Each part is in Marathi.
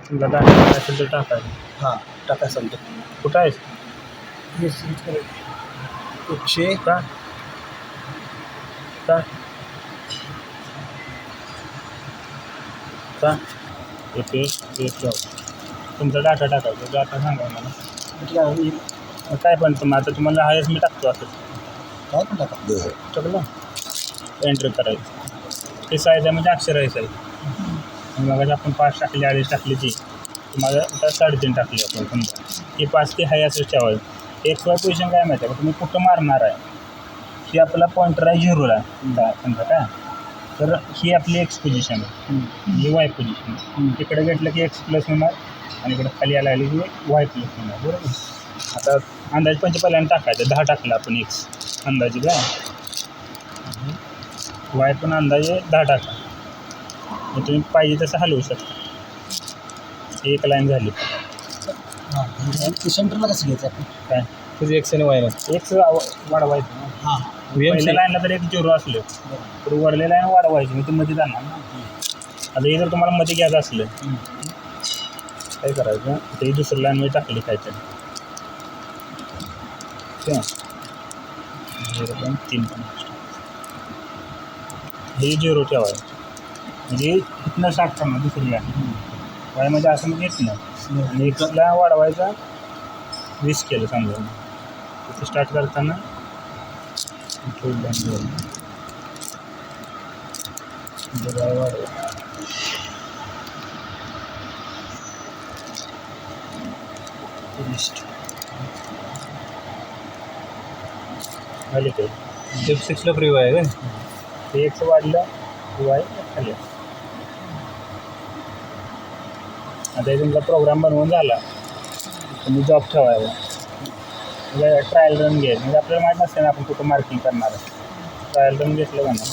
तुला टाकायचं असेल तर टाकायचं. हां टाका सांगतो. कुठं आहेस? हे सिलेक्ट करायचं. 100 का का का येते तुमचा डाटा टाकायचा. डाटा सांगा मला. काय पण आता तुम्हाला हायच मी टाकतो असं काय पण टाका. टाकलं एंटर करायचं. ते साईज आहे म्हणजे अक्षर आहे साईज. आणि मग आपण 5 टाकली 2.5 टाकली ती तुम्हाला आता 3.5 टाकली आपण समजा ही 5 ती हाय असंच ठेवायचं. एक्स वाय पोझिशन काय माहिती आहे का तुम्ही कुठं मारणार आहे ही आपला पॉईंटर आहे 0ला समजा काय तर ही आपली एक्स पोझिशन आहे ही वाय पोझिशन. इकडे घेतलं की एक्स प्लस होणार आणि इकडे खाली यायला लागली की वाय प्लस होणार बरोबर. आता अंदाज पहिल्यांदा टाकायचं 10 टाकलं आपण एक्स अंदाजे काय वाय पण अंदाजे 10 टाका. मग तुम्ही पाहिजे तसं हलवू शकता. एक लाईन झाली. हां सेंटरला कसं घ्यायचं आपण. काय तुझी एक्स आणि वायला एक्स वाढवायचं ना. हां पहिल्या लाईनला तर एक 0 असलं तर वरल्या लाईन वाढवायची मग ते मध्ये जाणार ना. आता हे जर तुम्हाला मध्ये घ्यायचं असलं काय करायचं ते दुसऱ्या लाईनमध्ये टाकली काहीतरी 0.3 हे 0 ठेवायचं म्हणजे इथनं स्टार्ट करणार दुसरी लाईन वायमध्ये असं म्हणजे येत नाही. आणि एक्सला वाढवायचा 20 केलं समजा तिथे स्टार्ट करताना वाढवायचं लिस्ट झाली ते स्टेप 6ला फ्री वाय आहे काय. ते एक्स वाढलं वाय खाली. आता हे तुमचा प्रोग्राम बनवून झाला तुम्ही जॉब ठेवायला म्हणजे ट्रायल रन घ्यायचं म्हणजे आपल्याला माहीत नसते ना आपण कुठं मार्किंग करणार आहे. ट्रायल रन घेतलं का ना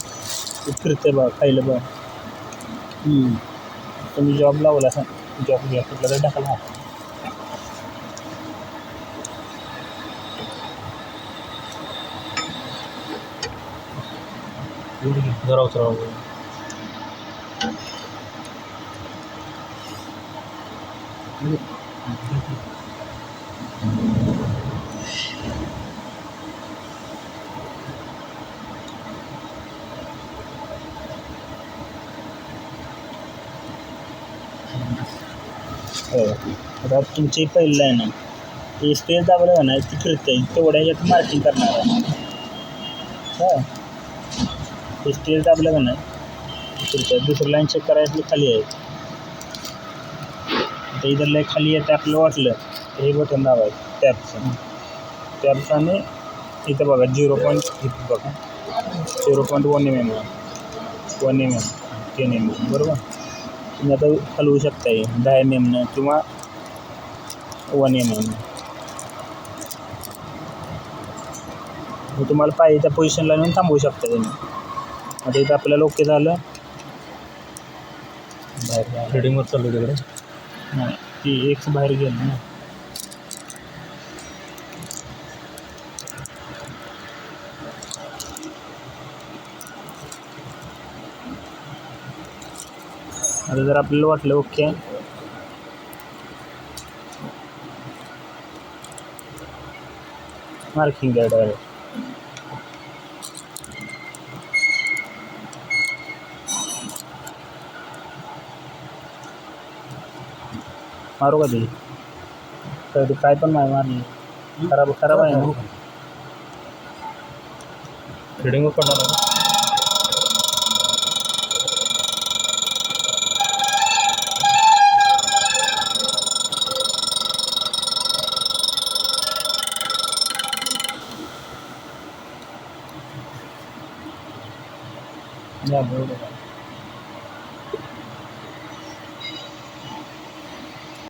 ते फिरते बघा खायला बघा. तुम्ही जॉब लावला जॉब घ्या कुठला तर ढकला. जरा उतरावं. हो आता तुमची पहिली लाईन आहे ती स्पेस दाबलं का नाही ती फिरते तेवढ्या ह्याच्यात मार्किंग करणार आहे. हो ते स्पेस दाबलं का नाही फिरते. दुसरी लाईन चेक करायची खाली आहे तर इथं लय खाली येतं आपलं वाटलं तर हे बटन दाबायचं टॅपचं आणि इथं बघा 0. इथं बघा 0.1 mm 1 mm 10 mm बरोबर. तुम्ही आता हलवू शकता 10 mm किंवा 1 mm. मग तुम्हाला पाहिजे त्या पोझिशनला नेऊन थांबवू शकता तुम्ही. आता इथं आपल्याला ओके झालं बाहेर रिडिंगवर चालू तिकडे. नाही ती एक्स बाहेर गेली ना. आता जर आपल्याला वाटलं ओके मार्किंग द्या डायरेक्ट. मारू का ते काय पण नाही मारली खराब आहे ना. रिडिंगवर पडणार आहे. या बरोबर